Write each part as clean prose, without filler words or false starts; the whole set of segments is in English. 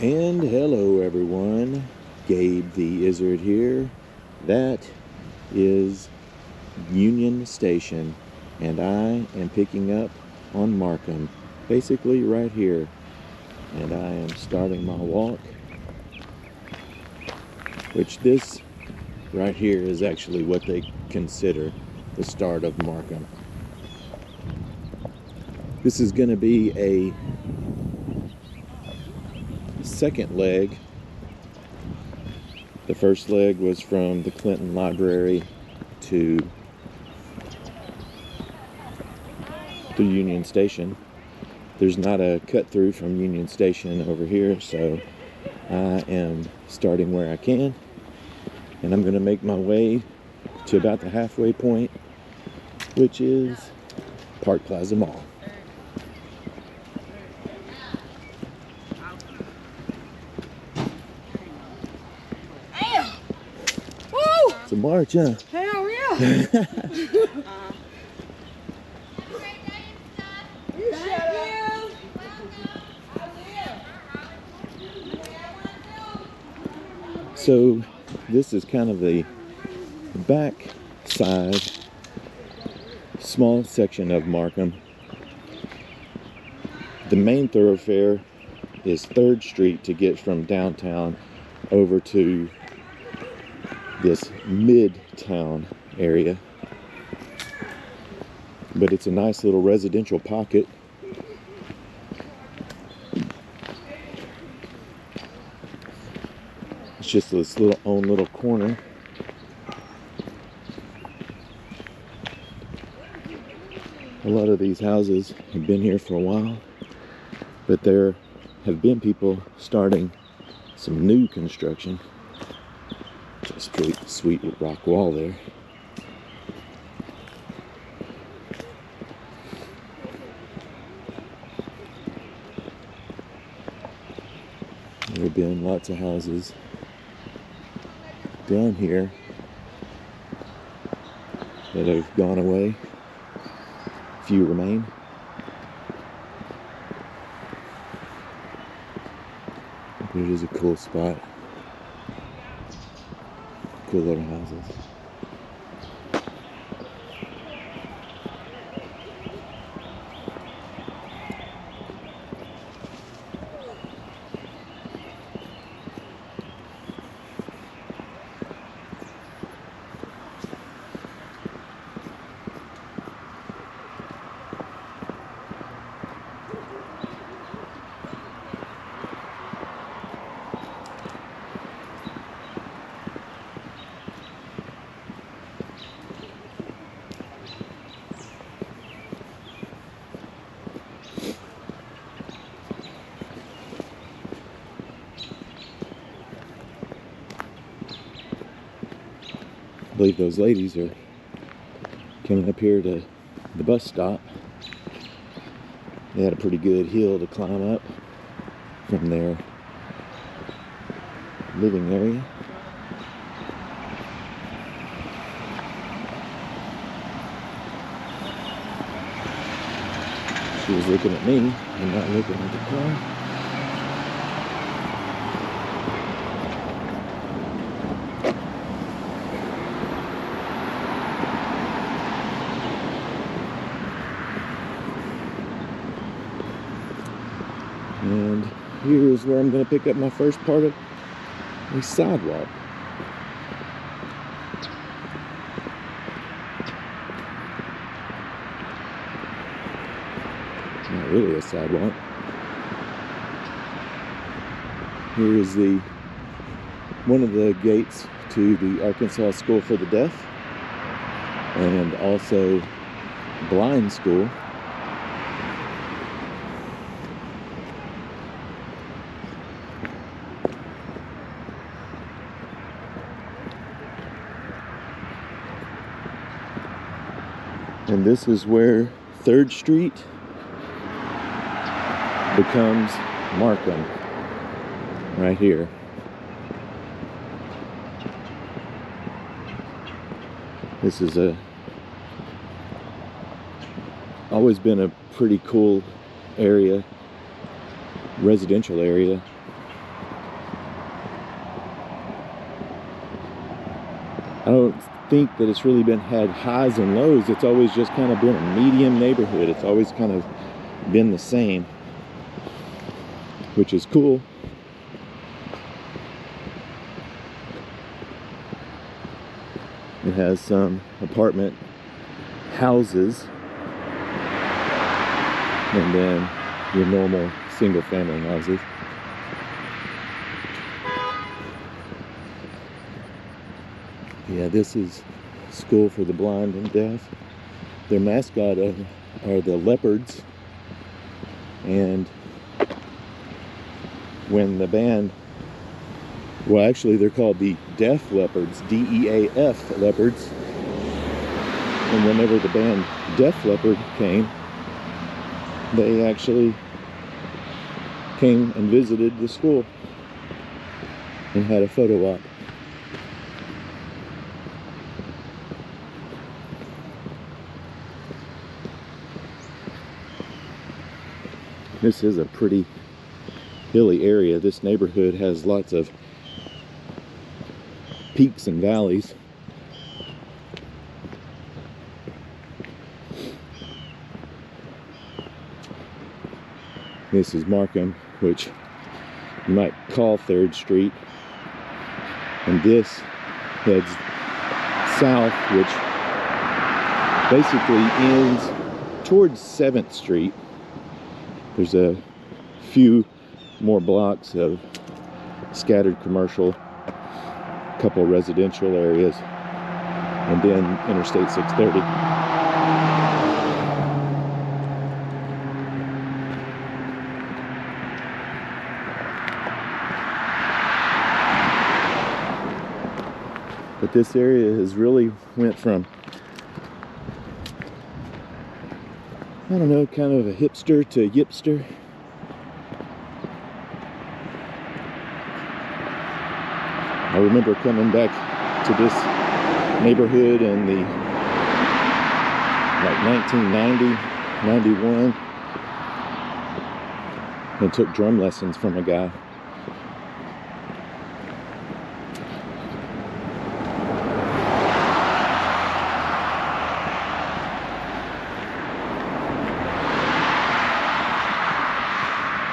And hello everyone, Gabe the Izzard here. That is Union Station, and I am picking up on Markham, basically right here. And I am starting my walk, which this right here is actually what they consider the start of Markham. This is going to be a second leg. The first leg was from the Clinton Library to the Union Station. There's not a cut through from Union Station over here, so I am starting where I can, and I'm going to make my way to about the halfway point, which is Park Plaza Mall. It's a march, huh? Hell yeah! So this is kind of the back side, small section of Markham. The main thoroughfare is 3rd Street to get from downtown over to this midtown area. But it's a nice little residential pocket. It's just this own little corner. A lot of these houses have been here for a while, but there have been people starting some new construction. Just a sweet rock wall there. There have been lots of houses down here that have gone away. Few remain. It is a cool spot. Cool little houses. I believe those ladies are coming up here to the bus stop. They had a pretty good hill to climb up from their living area. She was looking at me and not looking at the car. And here's where I'm going to pick up my first part of a sidewalk. Not really a sidewalk. Here is one of the gates to the Arkansas School for the Deaf, and also blind school. And this is where 3rd Street becomes Markham, right here. This is always been a pretty cool area, residential area. don't think that it's really had highs and lows. It's always just kind of been a medium neighborhood. It's always kind of been the same, which is cool. It has some apartment houses and then your normal single family houses. Yeah, this is school for the blind and deaf. Their mascot are the leopards. And when the band, well, actually they're called the Deaf Leopards, D-E-A-F Leopards. And whenever the band Def Leppard came, they actually came and visited the school and had a photo op. This is a pretty hilly area. This neighborhood has lots of peaks and valleys. This is Markham, which you might call 3rd Street. And this heads south, which basically ends towards 7th Street. There's a few more blocks of scattered commercial, a couple residential areas, and then Interstate 630. But this area has really went from, I don't know, kind of a hipster to yipster. I remember coming back to this neighborhood in the like 1990, 91, and took drum lessons from a guy.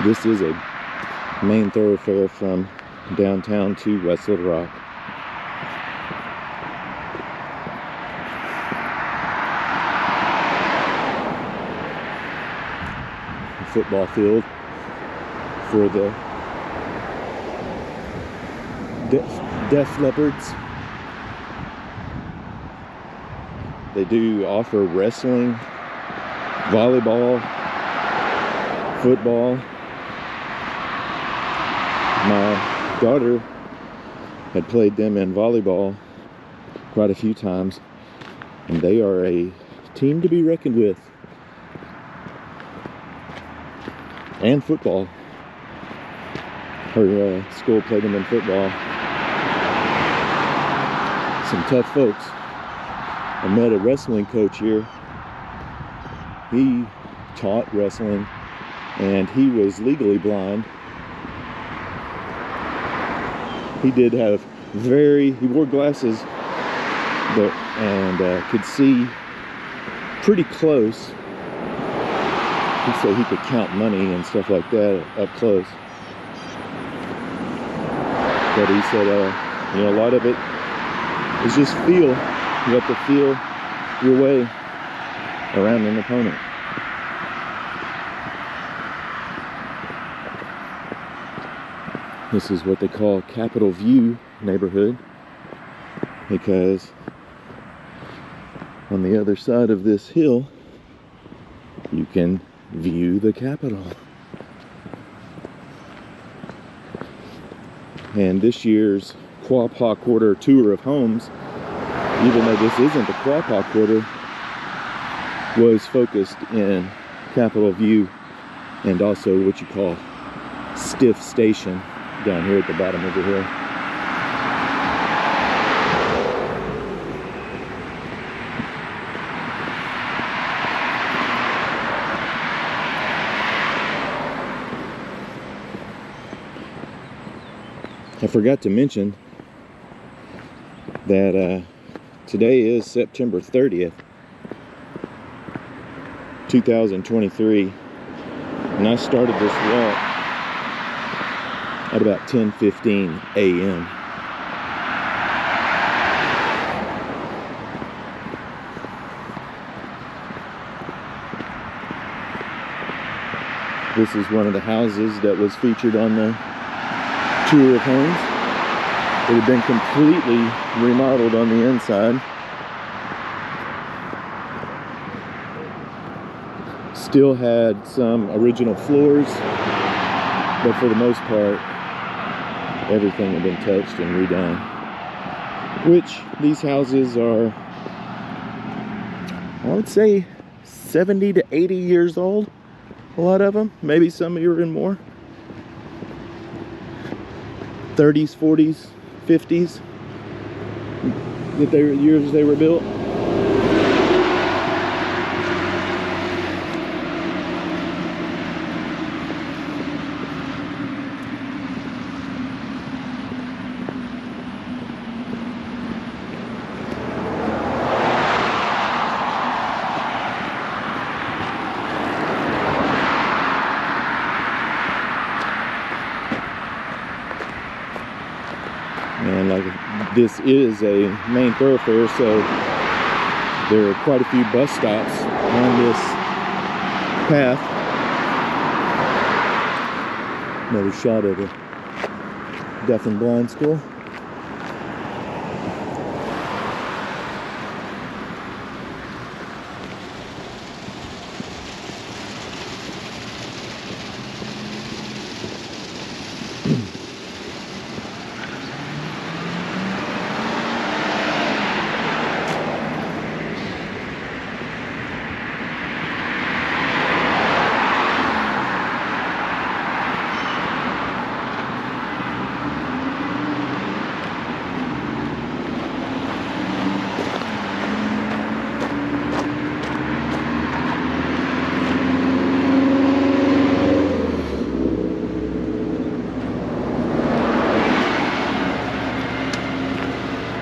This is a main thoroughfare from downtown to West Little Rock. A football field for the Deaf Leopards. They do offer wrestling, volleyball, football. My daughter had played them in volleyball quite a few times, and they are a team to be reckoned with. And football. Her school played them in football. Some tough folks. I met a wrestling coach here. He taught wrestling, and he was legally blind. He did have he wore glasses and could see pretty close. He said he could count money and stuff like that up close. But he said, you know, a lot of it is just feel. You have to feel your way around an opponent. This is what they call Capitol View neighborhood, because on the other side of this hill you can view the Capitol. And this year's Quapaw Quarter tour of homes, even though this isn't the Quapaw Quarter, was focused in Capitol View and also what you call Stiff Station down here at the bottom of the hill. I forgot to mention that Today is September 30th, 2023, and I started this walk at about 10:15 a.m. This is one of the houses that was featured on the tour of homes. It had been completely remodeled on the inside. Still had some original floors, but for the most part, everything had been touched and redone. Which these houses are, I would say, 70 to 80 years old. A lot of them, maybe some are even more. 30s, 40s, 50s, years they were built. And like, this is a main thoroughfare, so there are quite a few bus stops on this path. Another shot of the deaf and blind school.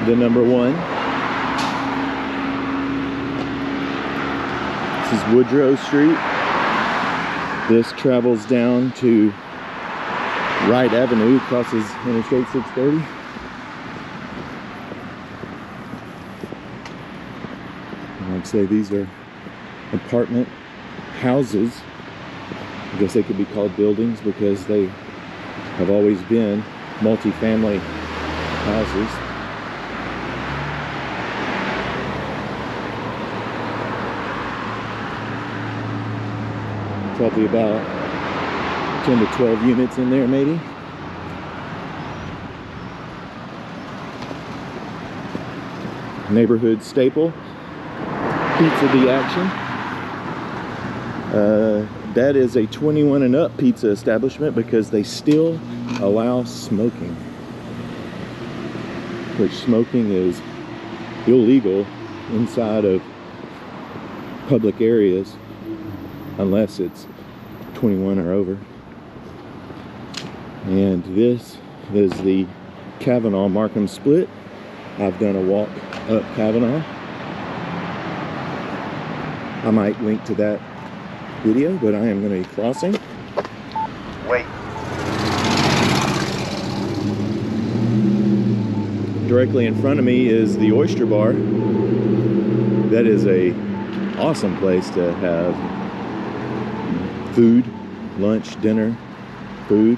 The number one. This is Woodrow Street. This travels down to Wright Avenue, crosses Interstate 630. And like I say, these are apartment houses. I guess they could be called buildings because they have always been multi-family houses. Probably about 10 to 12 units in there, maybe. Neighborhood staple, Pizza the Action. That is a 21 and up pizza establishment because they still allow smoking, which smoking is illegal inside of public areas unless it's 21 or over. And this is the Kavanaugh Markham split. I've done a walk up Kavanaugh. I might link to that video, but I am going to be crossing. Wait. Directly in front of me is the Oyster Bar. That is a awesome place to have food, lunch, dinner, food.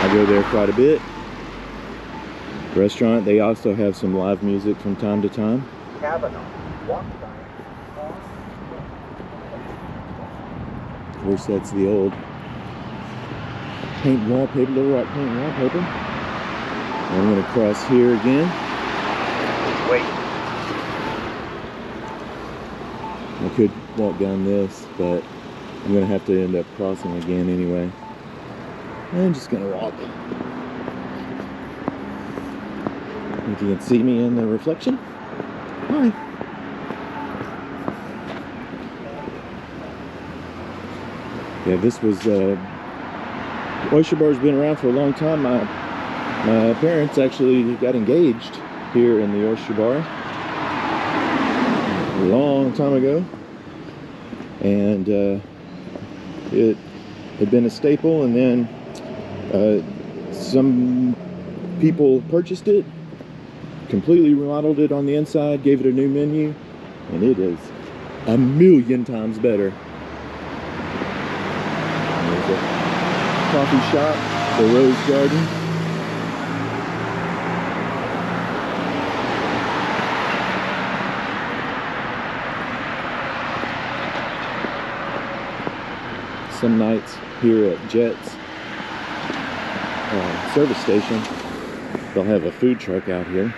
I go there quite a bit. Restaurant, they also have some live music from time to time. Kavanaugh. Walk sign. Of course, that's the old paint wallpaper, Little Rock paint wallpaper. I'm going to cross here again. Wait. I could walk down this, but I'm going to have to end up crossing again anyway. I'm just going to walk. If you can see me in the reflection. Hi. Yeah, this was, Oyster Bar's been around for a long time. My parents actually got engaged here in the Oyster Bar a long time ago, and it had been a staple, and then some people purchased it, completely remodeled it on the inside, gave it a new menu, and it is a million times better. There's a coffee shop, the Rose Garden. Some nights here at Jet's service station, they'll have a food truck out here.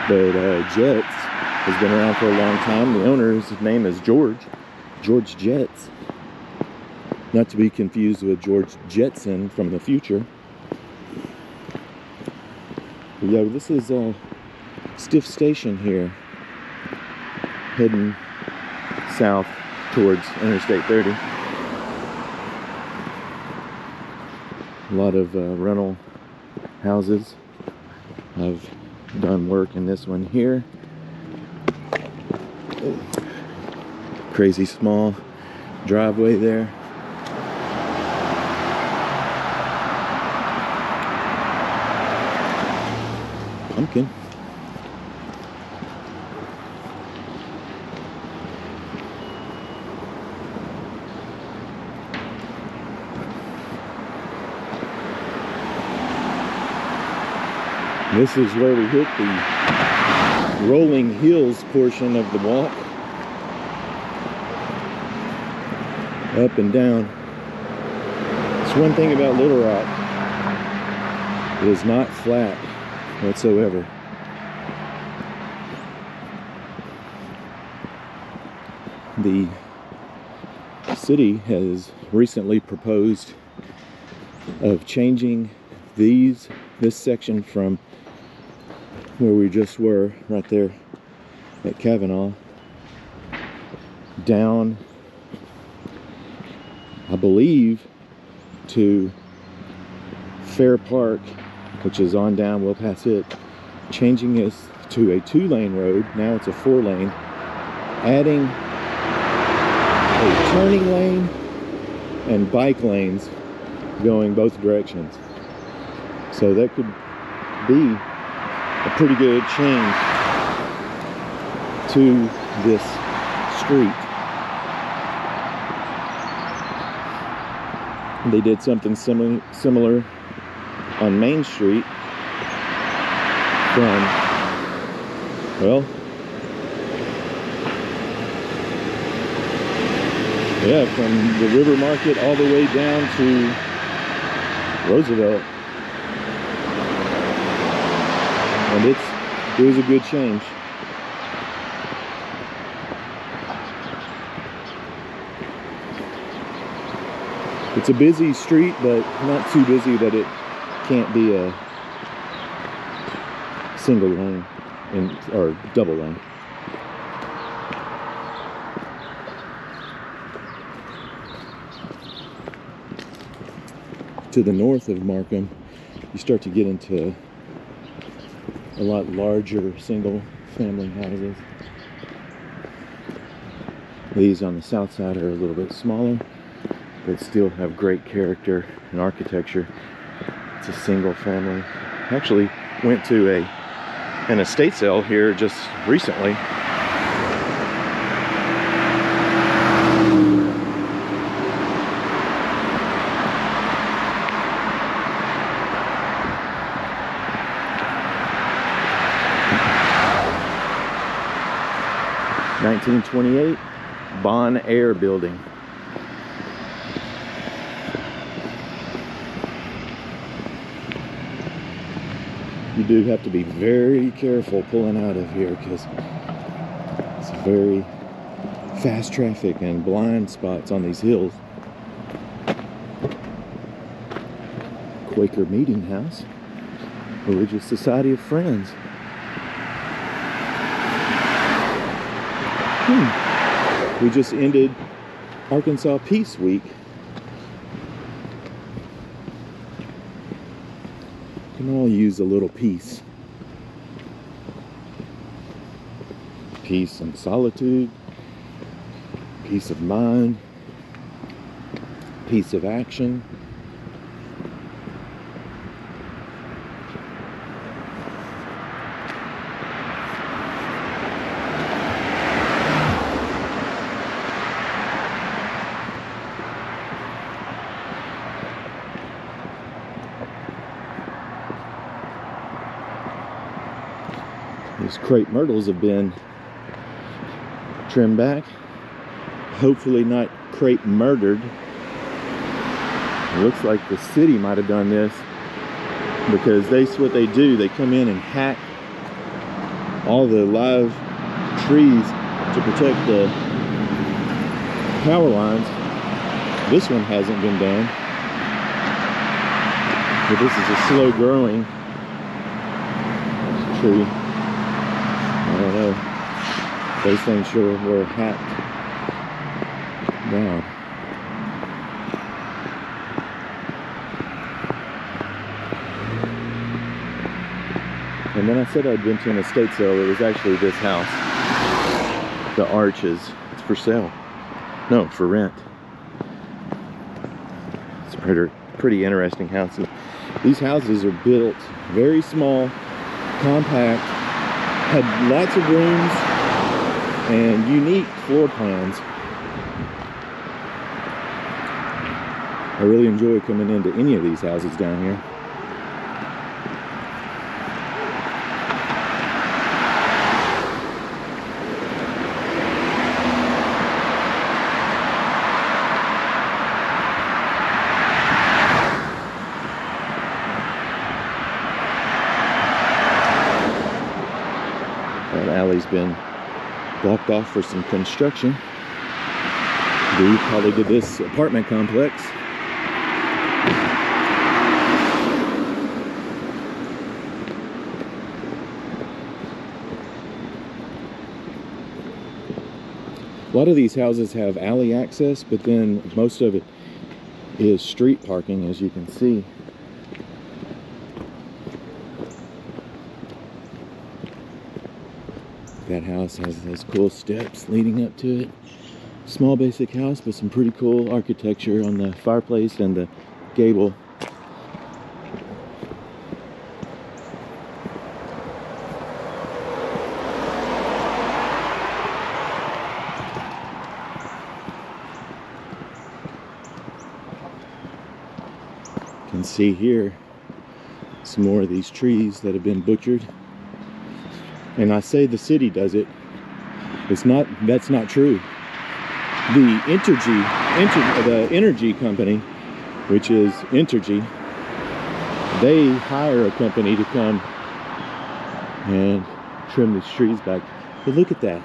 But Jet's has been around for a long time. The owner's name is George Jet's. Not to be confused with George Jetson from the future. But yeah, this is Stiff Station here, heading south towards Interstate 30. A lot of rental houses. I've done work in this one here. Crazy small driveway there. Pumpkin. This is where we hit the rolling hills portion of the walk. Up and down. It's one thing about Little Rock. It is not flat whatsoever. The city has recently proposed of changing this section from where we just were, right there at Kavanaugh, down, I believe, to Fair Park, which is on down, we'll pass it, changing it to a 2-lane road. Now it's a 4-lane, adding a turning lane and bike lanes going both directions. So that could be a pretty good change to this street. They did something similar on Main Street from, well, yeah, from the River Market all the way down to Roosevelt. And it was a good change. It's a busy street, but not too busy that it can't be a single lane or double lane. To the north of Markham, you start to get into a lot larger single family houses. These on the south side are a little bit smaller, but still have great character and architecture. It's a single family. Actually went to an estate sale here just recently. (1928) Bon Air building. You do have to be very careful pulling out of here because it's very fast traffic and blind spots on these hills. Quaker Meeting House, Religious Society of Friends. We just ended Arkansas Peace Week. can all use a little peace. Peace and solitude, peace of mind, peace of action. These crepe myrtles have been trimmed back. Hopefully not crepe murdered. It looks like the city might have done this because that's what they do. They come in and hack all the live trees to protect the power lines. This one hasn't been done, but this is a slow growing tree. I don't know. Those things sure were hacked down. And then I said I'd been to an estate sale. It was actually this house. The Arches. It's for sale. No, for rent. It's a pretty interesting house. And these houses are built very small, compact, had lots of rooms, and unique floor plans. I really enjoy coming into any of these houses down here. That alley's been blocked off for some construction. They probably did this apartment complex. A lot of these houses have alley access, but then most of it is street parking, as you can see. That house has those cool steps leading up to it. Small basic house, but some pretty cool architecture on the fireplace and the gable. You can see here some more of these trees that have been butchered. And I say the city does it. It's not. That's not true. The energy company, which is Entergy, they hire a company to come and trim these trees back. But look at that.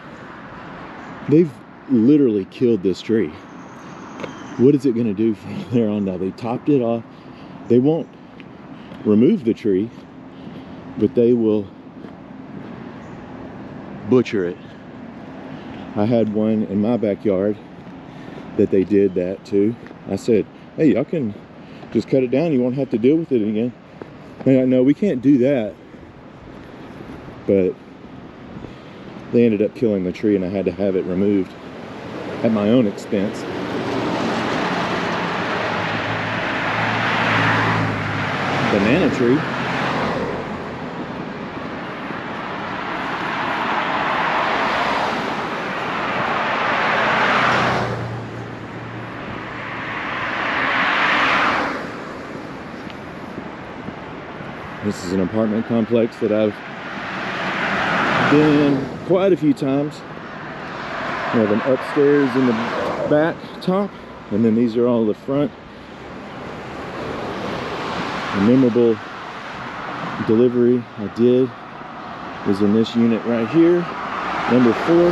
They've literally killed this tree. What is it going to do from there on now? They topped it off. They won't remove the tree, but they will butcher it. I had one in my backyard that they did that to. I said, hey, y'all can just cut it down. You won't have to deal with it again. They're like, no, we can't do that. But they ended up killing the tree and I had to have it removed at my own expense. Banana tree. This is an apartment complex that I've been in quite a few times. We have an upstairs in the back top, and then these are all the front. A memorable delivery I did was in this unit right here, number 4.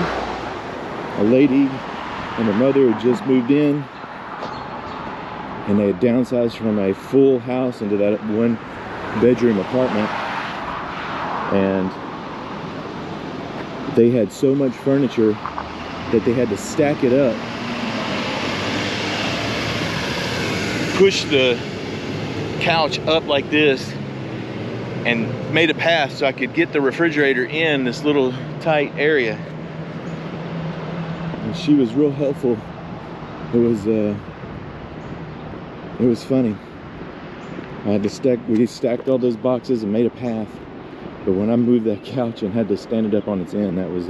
A lady and her mother had just moved in, and they had downsized from a full house into that one bedroom apartment, and they had so much furniture that they had to stack it up, push the couch up like this and made a path so I could get the refrigerator in this little tight area. And she was real helpful. It was funny. I had to we stacked all those boxes and made a path. But when I moved that couch and had to stand it up on its end, that was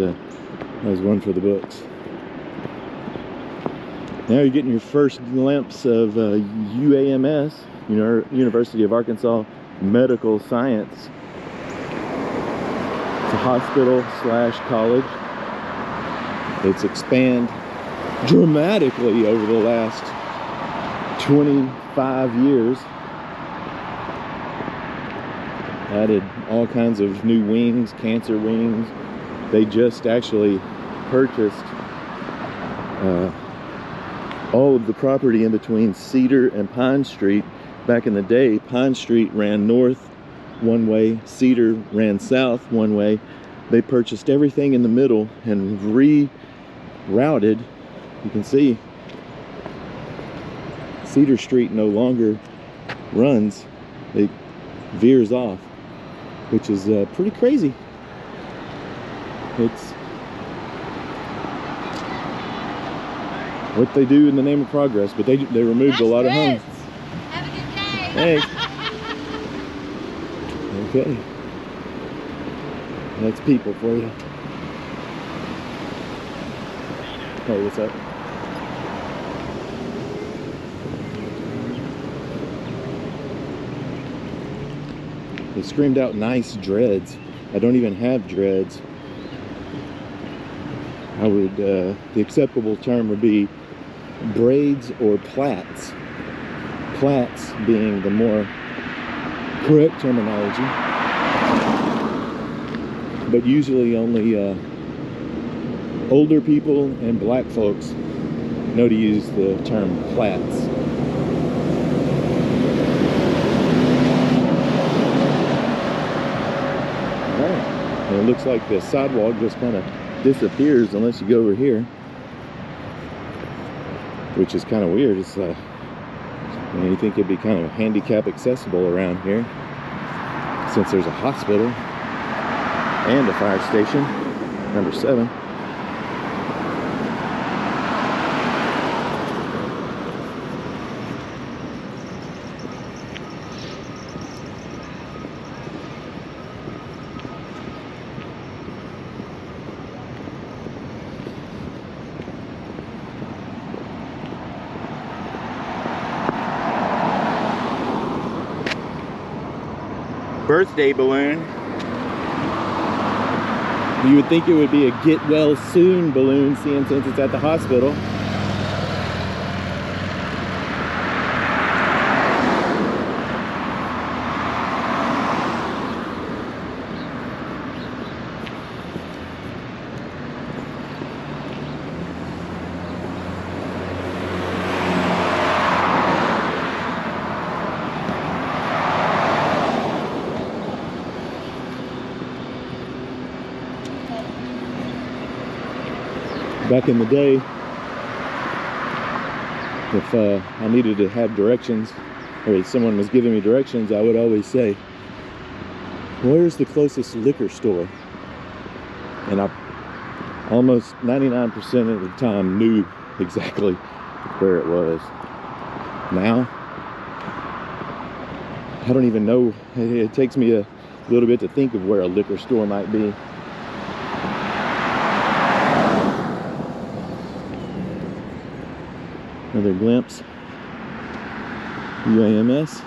one for the books. Now you're getting your first glimpse of UAMS, University of Arkansas Medical Science. It's a hospital/college. It's expanded dramatically over the last 25 years. Added all kinds of new wings, cancer wings. They just actually purchased all of the property in between Cedar and Pine Street. Back in the day, Pine Street ran north one way, Cedar ran south one way. They purchased everything in the middle and rerouted. You can see Cedar Street no longer runs. It veers off, which is pretty crazy. It's what they do in the name of progress, but they removed a lot of homes. Have a good day. Thanks. Okay. That's people for you. Hey, what's up? They screamed out nice dreads. I don't even have dreads. I would, the acceptable term would be braids or plaits. Plaits being the more correct terminology. But usually only older people and black folks know to use the term plaits. And it looks like the sidewalk just kind of disappears unless you go over here, which is kind of weird. It's you think it'd be kind of handicap accessible around here, since there's a hospital and a fire station, number 7. Birthday balloon. You would think it would be a get well soon balloon, seeing since it's at the hospital. Back in the day, if I needed to have directions, or if someone was giving me directions, I would always say, where's the closest liquor store? And I almost 99% of the time knew exactly where it was. Now, I don't even know. It takes me a little bit to think of where a liquor store might be. Another glimpse. UAMS.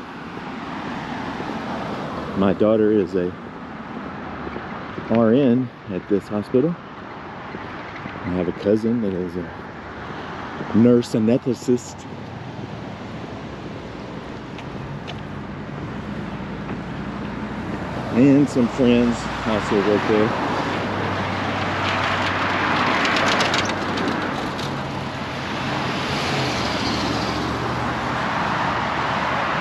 My daughter is a RN at this hospital. I have a cousin that is a nurse anesthetist. And some friends also work there.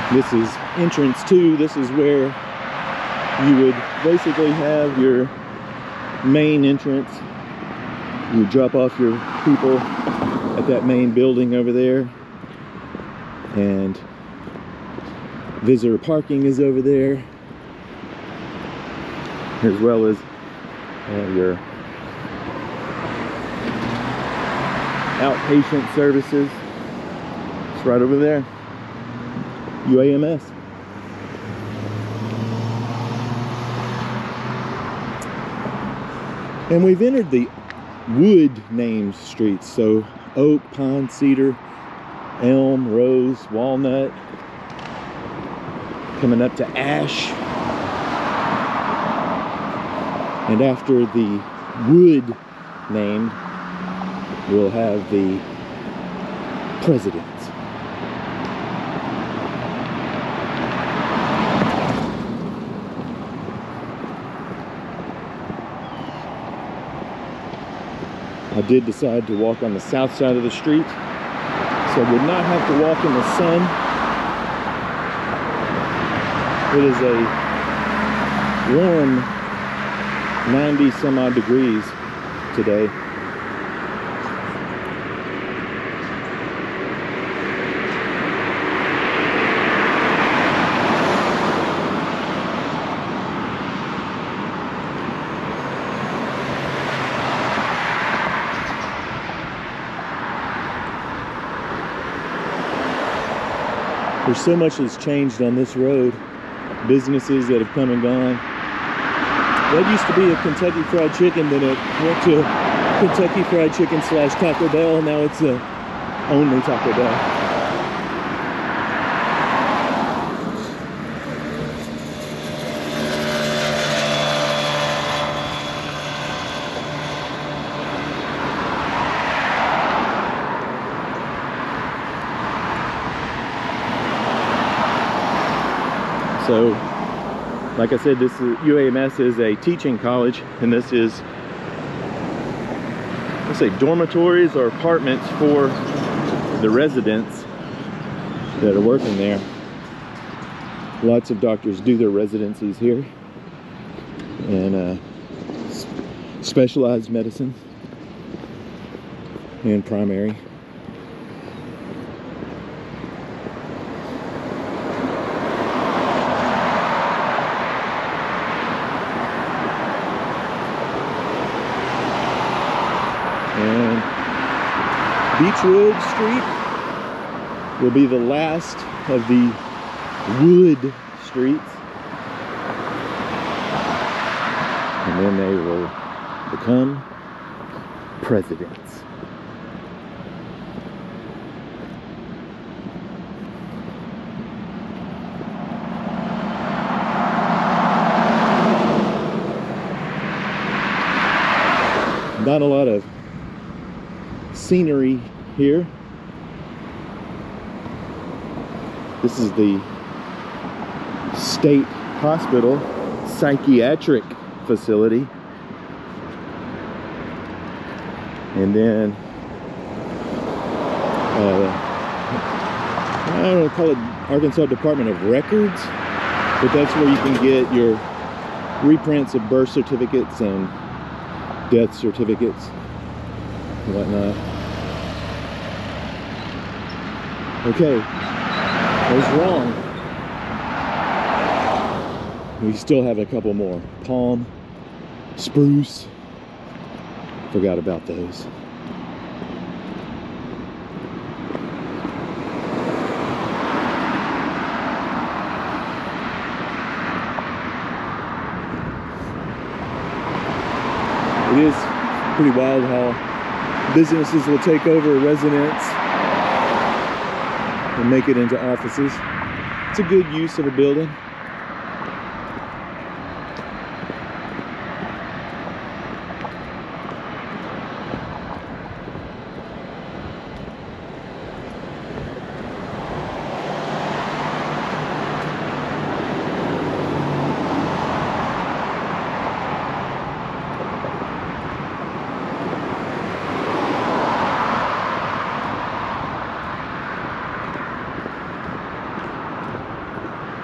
This is entrance 2. This is where you would basically have your main entrance. You drop off your people at that main building over there, and visitor parking is over there. as well as your outpatient services. It's right over there, UAMS. And we've entered the wood named streets, so oak, pine, cedar, elm, rose, walnut, coming up to ash. And after the wood named, we'll have the president. I did decide to walk on the south side of the street, so I would not have to walk in the sun. It is a warm 90 some odd degrees today. There's so much that's changed on this road. Businesses that have come and gone. That used to be a Kentucky Fried Chicken, then it went to Kentucky Fried Chicken / Taco Bell. Now it's only Taco Bell. So, like I said, this is, UAMS is a teaching college, and this is, let's say, dormitories or apartments for the residents that are working there. Lots of doctors do their residencies here, and specialized medicine and primary. And Beechwood Street will be the last of the wood streets, and then they will become presidents. Not a lot of scenery here. This is the State Hospital Psychiatric Facility. And then I don't know, call it Arkansas Department of Records, but that's where you can get your reprints of birth certificates and death certificates and whatnot. Okay, I was wrong. We still have a couple more. Palm, spruce. Forgot about those. It is pretty wild how businesses will take over a residence and make it into offices. It's a good use of a building.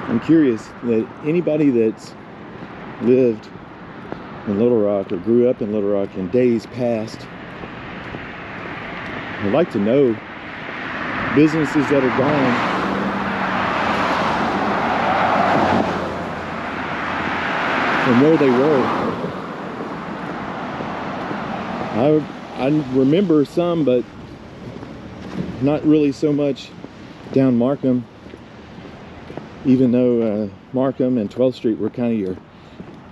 I'm curious that anybody that's lived in Little Rock or grew up in Little Rock in days past, I'd like to know businesses that are gone. and where they were. I remember some, but not really so much down Markham, even though Markham and 12th Street were kind of your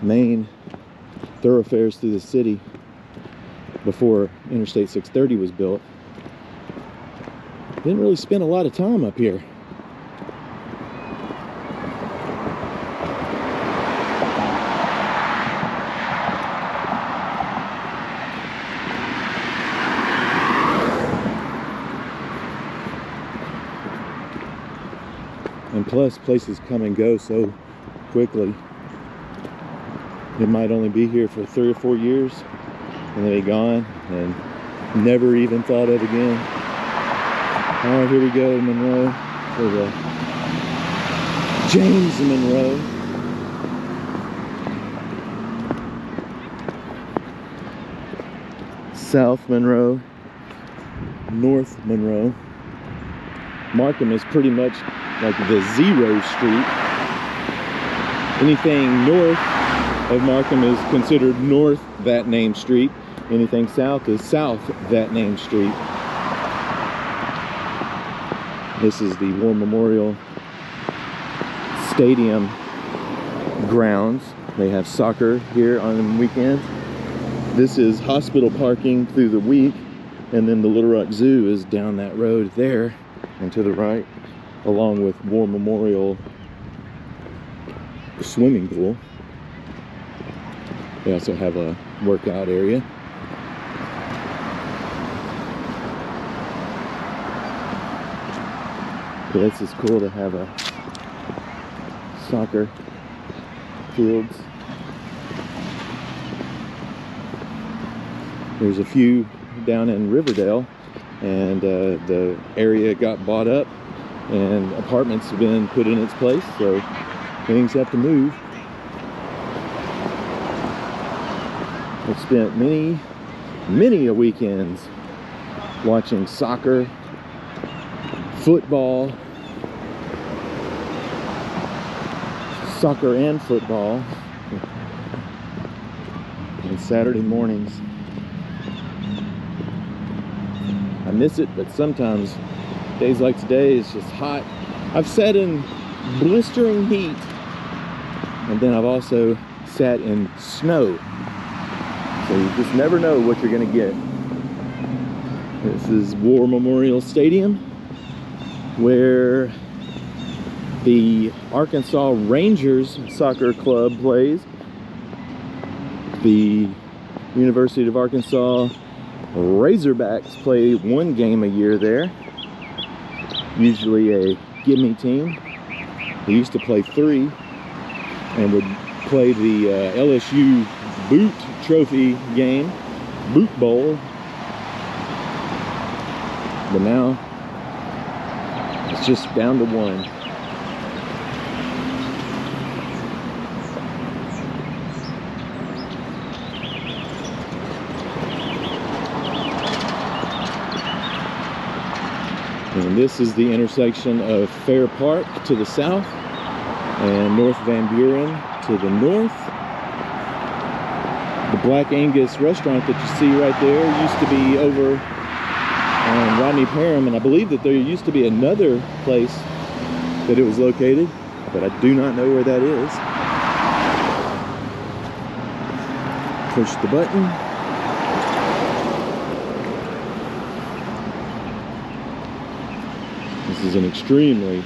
main thoroughfares through the city before Interstate 630 was built. Didn't really spend a lot of time up here. And plus, places come and go so quickly. It might only be here for 3 or 4 years, and then be gone, and never even thought of again. All right, here we go, Monroe, for the James Monroe. South Monroe, North Monroe. Markham is pretty much like the zero street. Anything north of Markham is considered north that name street. Anything south is south that name street. This is the War Memorial Stadium grounds. They have soccer here on weekends. This is hospital parking through the week, and then the Little Rock Zoo is down that road there and to the right, along with War Memorial swimming pool. They also have a workout area. But it's just cool to have a soccer fields. There's a few down in Riverdale, and the area got bought up and apartments have been put in its place, so things have to move. I've spent many a weekends watching soccer, football, soccer and football on Saturday mornings. I miss it, but sometimes days like today is just hot. I've sat in blistering heat, and then I've also sat in snow. So you just never know what you're gonna get. This is War Memorial Stadium, where the Arkansas Rangers soccer club plays. The University of Arkansas Razorbacks play one game a year there. Usually a gimme team. They used to play 3 and would play the LSU Boot Trophy game, Boot Bowl. But now it's just down to 1. And this is the intersection of Fair Park to the south and North Van Buren to the north. The Black Angus restaurant that you see right there used to be over on Rodney Parham, and I believe that there used to be another place that it was located, but I do not know where that is. Push the button. This is an extremely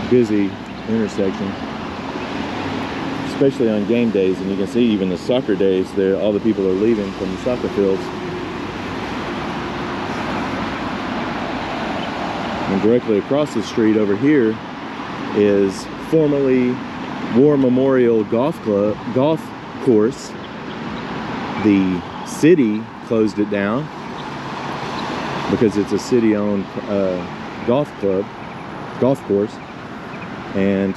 busy intersection, especially on game days, and you can see even the soccer days there, all the people are leaving from the soccer fields. And directly across the street over here is formerly War Memorial Golf Course. The city closed it down because it's a city-owned golf course, and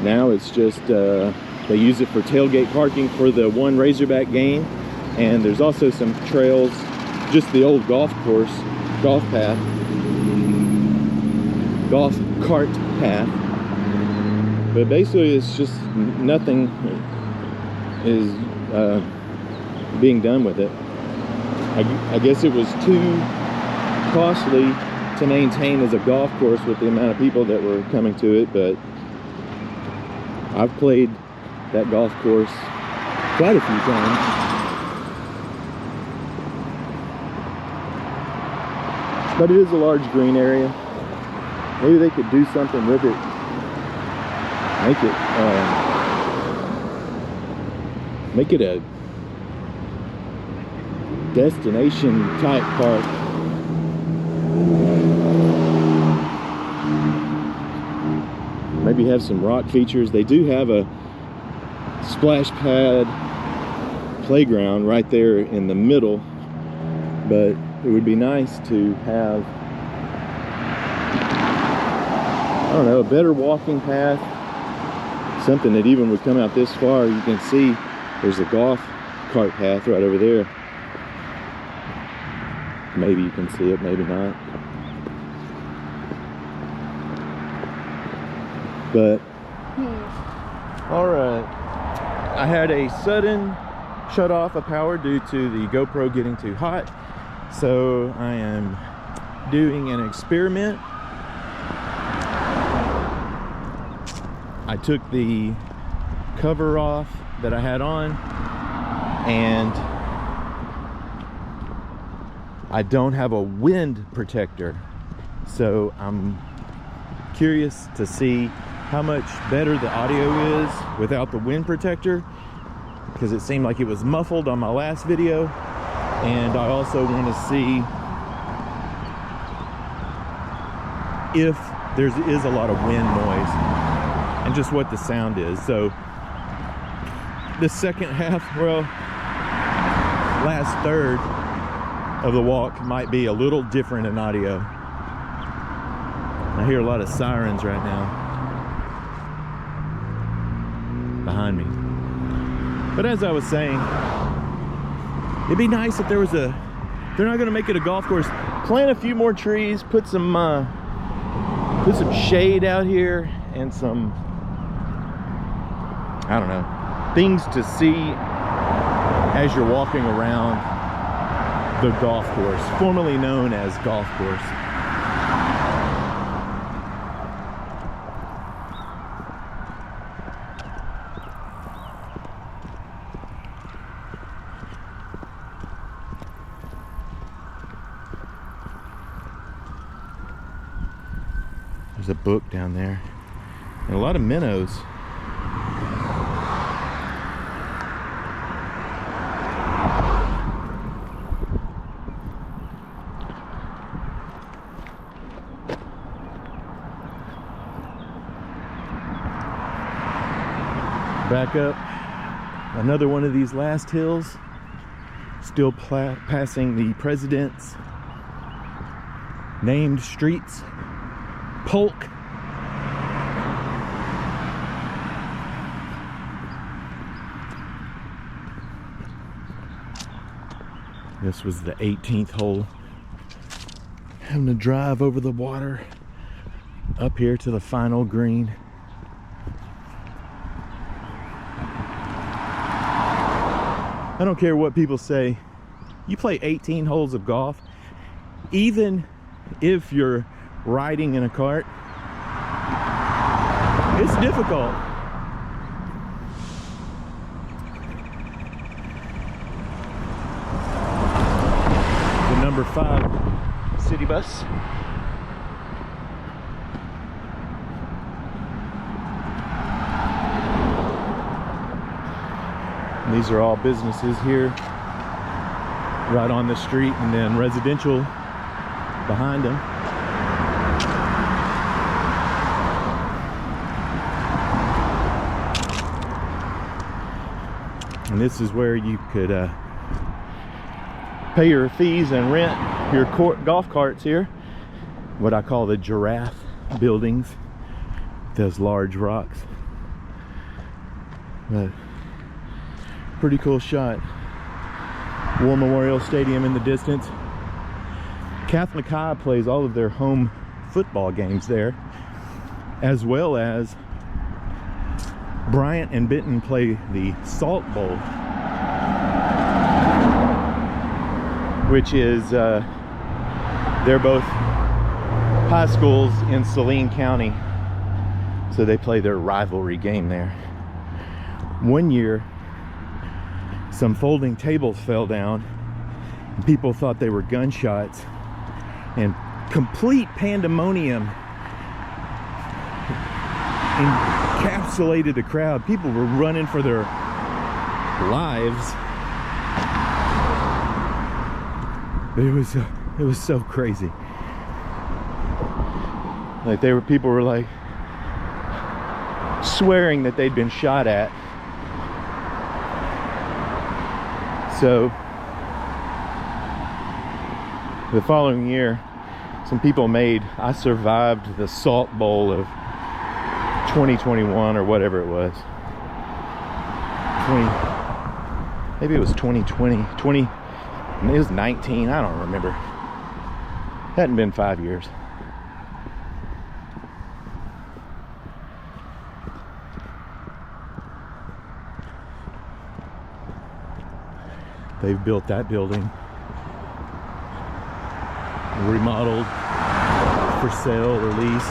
now it's just they use it for tailgate parking for the one Razorback game, and there's also some trails, just the old golf cart path But basically, it's just nothing is being done with it. I guess it was too costly to maintain as a golf course with the amount of people that were coming to it, but I've played that golf course quite a few times. But it is a large green area. Maybe they could do something with it. Make it a destination type park. Maybe have some rock features. They do have a splash pad playground right there in the middle, but it would be nice to have, I don't know, a better walking path, something that even would come out this far. You can see there's a golf cart path right over there. Maybe you can see it, maybe not. But all right, I had a sudden shut off of power due to the GoPro getting too hot, so I am doing an experiment. I took the cover off that I had on, and I don't have a wind protector, so I'm curious to see how much better the audio is without the wind protector, because it seemed like it was muffled on my last video. And I also want to see if there is a lot of wind noise and just what the sound is. So the second half, well, last third of the walk might be a little different in audio. I hear a lot of sirens right now behind me. But as I was saying, it'd be nice if there was a, they're not gonna make it a golf course, plant a few more trees, put some shade out here, and some, I don't know, things to see as you're walking around the golf course, formerly known as golf course. There's a brook down there and a lot of minnows. Back up another one of these last hills, still passing the president's named streets. Polk. This was the 18th hole. Having to drive over the water up here to the final green. I don't care what people say. You play 18 holes of golf, even if you're riding in a cart, it's difficult. The number 5 city bus. And these are all businesses here, right on the street, and then residential behind them. And this is where you could pay your fees and rent your golf carts here. What I call the giraffe buildings. Those large rocks. But pretty cool shot. War Memorial Stadium in the distance. Catholic High plays all of their home football games there, as well as Bryant and Benton play the Salt Bowl, which is, they're both high schools in Saline County, so they play their rivalry game there. One year, some folding tables fell down, and people thought they were gunshots, and complete pandemonium encapsulated the crowd. People were running for their lives. It was so crazy. Like people were like swearing that they'd been shot at. So the following year, some people made I Survived the Salt Bowl of 2021 or whatever it was. Maybe it was 2020, it was 19, I don't remember. Hadn't been 5 years. They've built that building, remodeled, for sale or lease.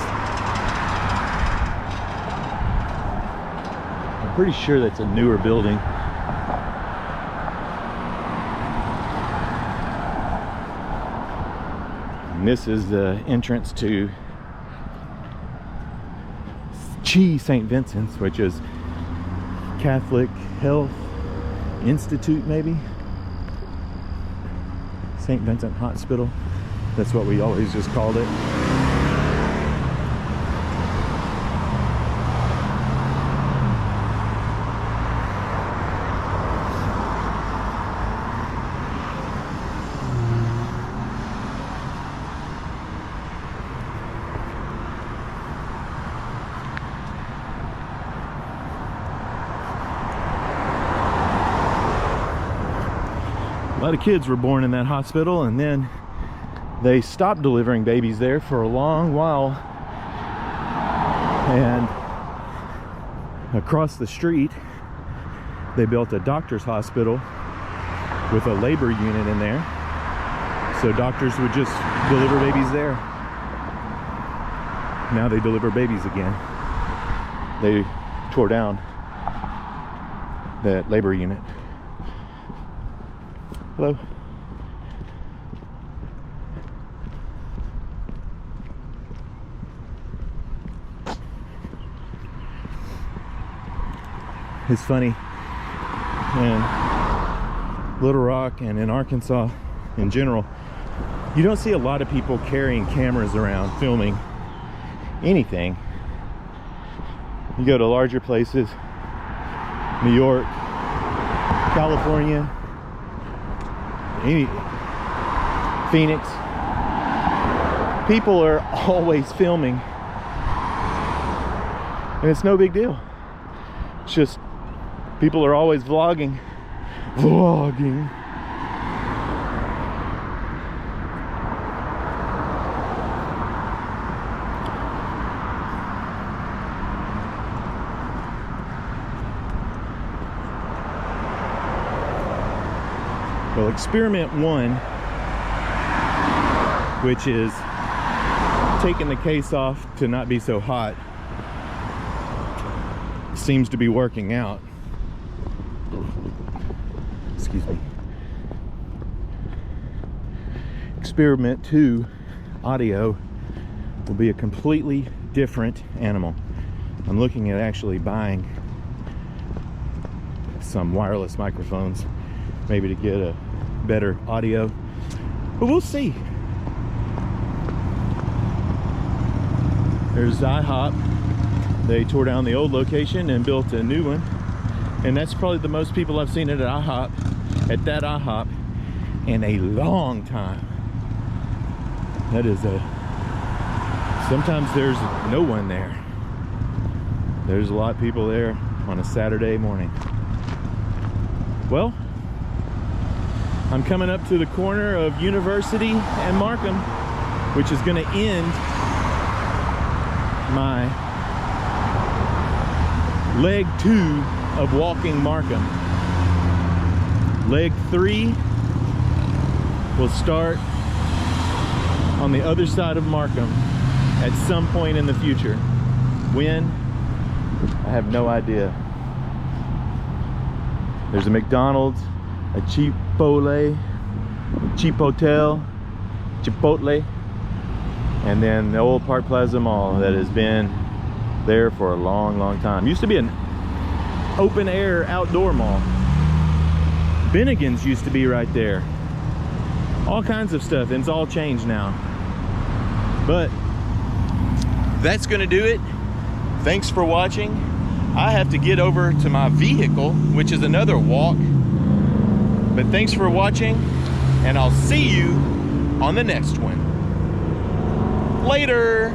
I'm pretty sure that's a newer building. And this is the entrance to St. Vincent's, which is Catholic Health Institute, maybe? St. Vincent Hospital. That's what we always just called it. A lot of kids were born in that hospital, and then they stopped delivering babies there for a long while. And across the street, they built a doctor's hospital with a labor unit in there, so doctors would just deliver babies there. Now they deliver babies again. They tore down that labor unit. Hello. It's funny, in Little Rock and in Arkansas in general, you don't see a lot of people carrying cameras around filming anything. You go to larger places, New York, California, Phoenix, people are always filming, and it's no big deal. It's just people are always vlogging. Well, experiment one, which is taking the case off to not be so hot, seems to be working out. Excuse me. Experiment 2, audio, will be a completely different animal. I'm looking at actually buying some wireless microphones, maybe to get a better audio, but we'll see. There's IHOP. They tore down the old location and built a new one, and that's probably the most people I've seen at that IHOP in a long time. That is sometimes there's no one there. There's a lot of people there on a Saturday morning. Well, I'm coming up to the corner of University and Markham, which is going to end my leg 2 of Walking Markham. Leg 3 will start on the other side of Markham at some point in the future. When? I have no idea. There's a McDonald's, a Chipotle, and then the old Park Plaza Mall that has been there for a long, long time. Used to be an open air outdoor mall. Bennigan's used to be right there. All kinds of stuff, and it's all changed now. But that's gonna do it. Thanks for watching. I have to get over to my vehicle, which is another walk. But thanks for watching, and I'll see you on the next one. Later.